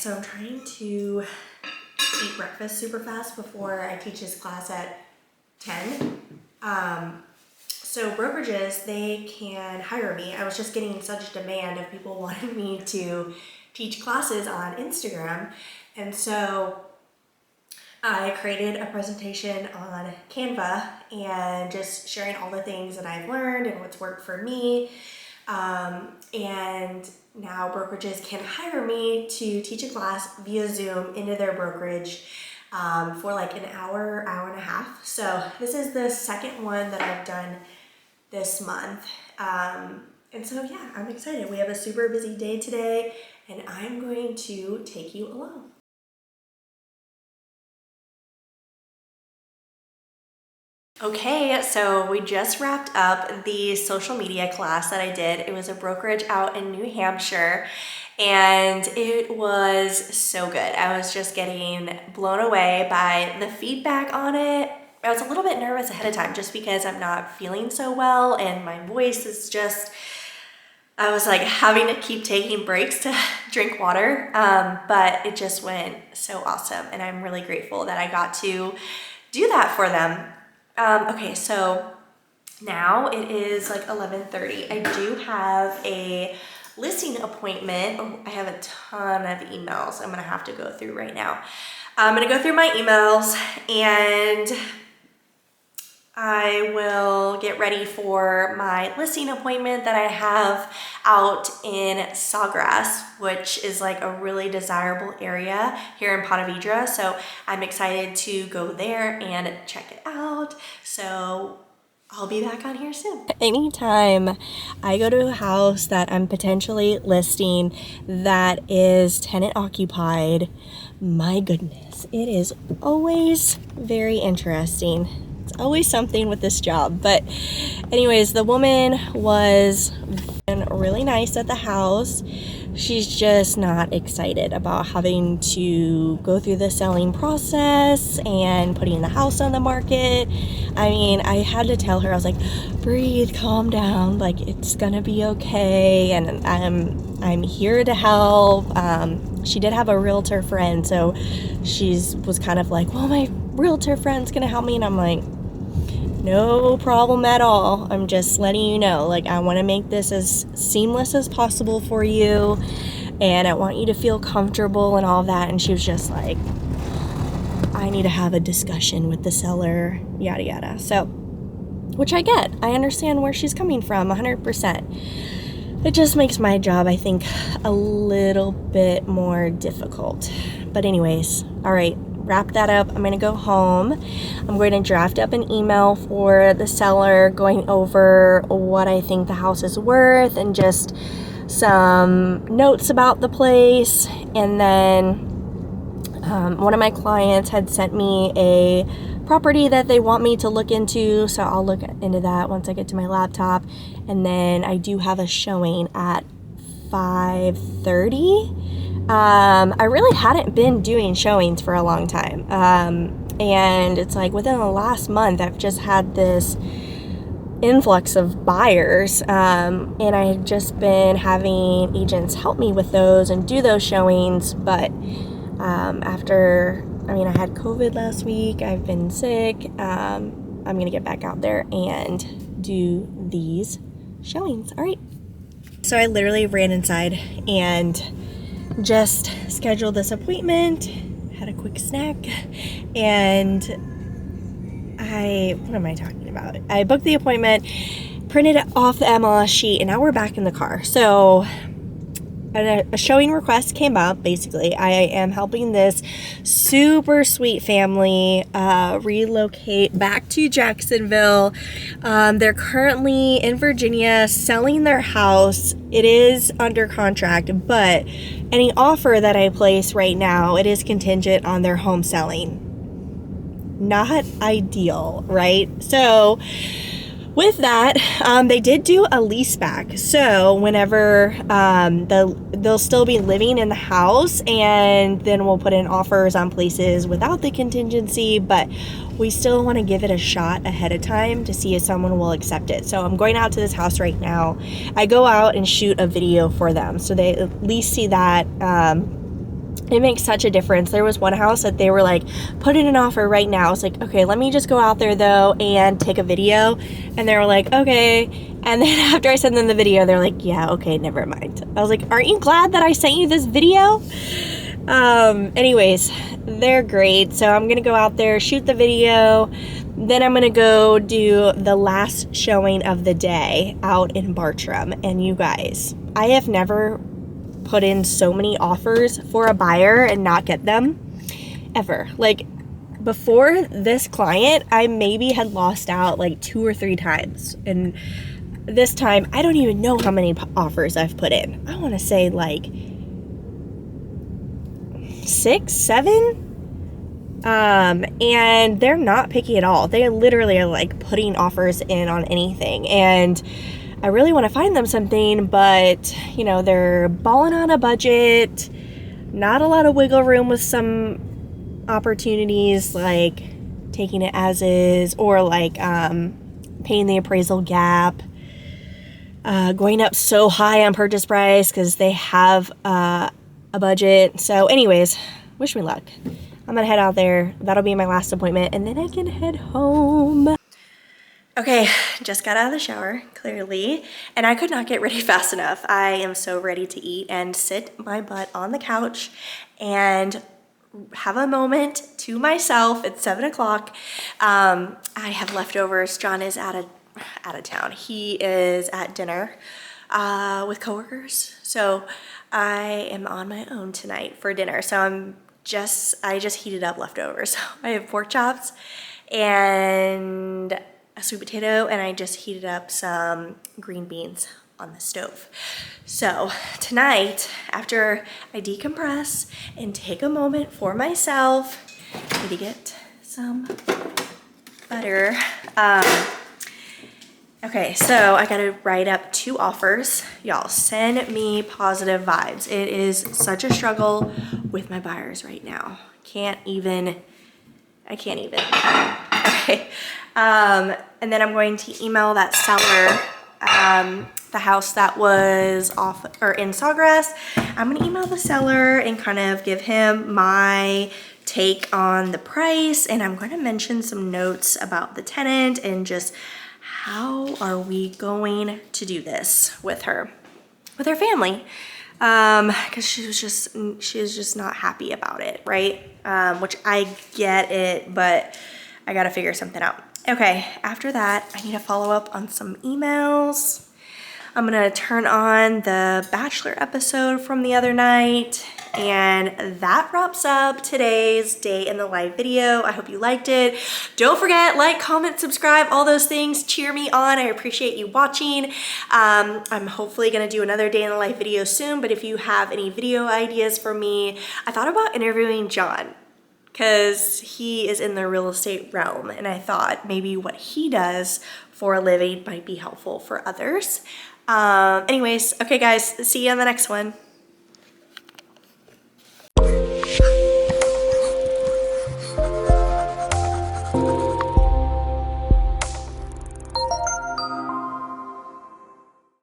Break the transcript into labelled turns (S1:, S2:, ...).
S1: so I'm trying to eat breakfast super fast before I teach this class at 10. So brokerages, they can hire me. I was just getting such demand of people wanting me to teach classes on Instagram. And so I created a presentation on Canva and just sharing all the things that I've learned and what's worked for me. And now brokerages can hire me to teach a class via Zoom into their brokerage for like an hour, hour and a half. So this is the second one that I've done this month. And so yeah, I'm excited. We have a super busy day today and I'm going to take you along. Okay, so we just wrapped up the social media class that I did. It was a brokerage out in New Hampshire and it was so good. I was just getting blown away by the feedback on it. I was a little bit nervous ahead of time just because I'm not feeling so well and my voice is just, I was like having to keep taking breaks to drink water, but it just went so awesome and I'm really grateful that I got to do that for them. Okay, so now it is like 11:30. I do have a listing appointment. Oh, I have a ton of emails I'm gonna have to go through right now. I'm gonna go through my emails and I will get ready for my listing appointment that I have out in Sawgrass, which is like a really desirable area here in Ponte Vedra. So I'm excited to go there and check it out. So I'll be back on here soon. Anytime I go to a house that I'm potentially listing that is tenant occupied, my goodness, it is always very interesting. It's always something with this job. But anyways, the woman was really nice at the house. She's just not excited about having to go through the selling process and putting the house on the market. I mean, I had to tell her, I was like, breathe, calm down, like it's gonna be okay, and I'm here to help. She did have a realtor friend, so she was kind of like, well, my realtor friend's gonna help me, and I'm like, no problem at all. I'm just letting you know, like, I want to make this as seamless as possible for you and I want you to feel comfortable and all that. And she was just like, I need to have a discussion with the seller, yada yada. So, which I get. I understand where she's coming from 100%. It just makes my job, I think, a little bit more difficult. But anyways, all right. Wrap that up. I'm going to go home. I'm going to draft up an email for the seller going over what I think the house is worth and just some notes about the place. And then one of my clients had sent me a property that they want me to look into, so I'll look into that once I get to my laptop. And then I do have a showing at 5:30. I really hadn't been doing showings for a long time. And it's like within the last month, I've just had this influx of buyers. And I had just been having agents help me with those and do those showings. But I had COVID last week. I've been sick. I'm going to get back out there and do these showings. All right. So I literally ran inside and just scheduled this appointment, had a quick snack, and what am I talking about? I booked the appointment, printed it off the MLS sheet, and now we're back in the car. So a showing request came up. Basically, I am helping this super sweet family relocate back to Jacksonville. They're currently in Virginia selling their house. It is under contract, but any offer that I place right now, it is contingent on their home selling. Not ideal, right? So with that, they did do a lease back. So whenever they'll still be living in the house, and then we'll put in offers on places without the contingency, but we still want to give it a shot ahead of time to see if someone will accept it. So I'm going out to this house right now. I go out and shoot a video for them, so they at least see that. It makes such a difference. There was one house that they were like, put in an offer right now. I was like, okay, let me just go out there though and take a video. And they were like, okay. And then after I sent them the video, they're like, yeah, okay, never mind. I was like, aren't you glad that I sent you this video? Anyways, they're great. So I'm going to go out there, shoot the video. Then I'm going to go do the last showing of the day out in Bartram. And you guys, I have never put in so many offers for a buyer and not get them ever. Like, before this client, I maybe had lost out like 2 or 3 times, and this time I don't even know how many offers I've put in. I want to say like 6, 7, and they're not picky at all. They literally are like putting offers in on anything, and I really want to find them something, but you know, they're balling on a budget, not a lot of wiggle room with some opportunities, like taking it as is, or like paying the appraisal gap, going up so high on purchase price because they have a budget. So anyways, wish me luck. I'm gonna head out there. That'll be my last appointment, and then I can head home. Okay, just got out of the shower, clearly, and I could not get ready fast enough. I am so ready to eat and sit my butt on the couch and have a moment to myself. It's 7 o'clock. I have leftovers. John is out of town. He is at dinner with coworkers. So I am on my own tonight for dinner. So I just heated up leftovers. So I have pork chops and a sweet potato, and I just heated up some green beans on the stove. So tonight, after I decompress and take a moment for myself, I need to get some butter. Okay, so I gotta write up 2 offers. Y'all, send me positive vibes. It is such a struggle with my buyers right now. I can't even. Okay. And then I'm going to email that seller, the house that was off or in Sawgrass. I'm gonna email the seller and kind of give him my take on the price, and I'm gonna mention some notes about the tenant and just how are we going to do this with her family, because she was just not happy about it, right? Which I get it, but I gotta figure something out. Okay, after that, I need to follow up on some emails. I'm gonna turn on the Bachelor episode from the other night, and that wraps up today's day in the life video. I hope you liked it. Don't forget, like, comment, subscribe, all those things. Cheer me on. I appreciate you watching. I'm hopefully gonna do another day in the life video soon, but if you have any video ideas for me, I thought about interviewing John, because he is in the real estate realm, and I thought maybe what he does for a living might be helpful for others. Anyways, okay guys, see you on the next one.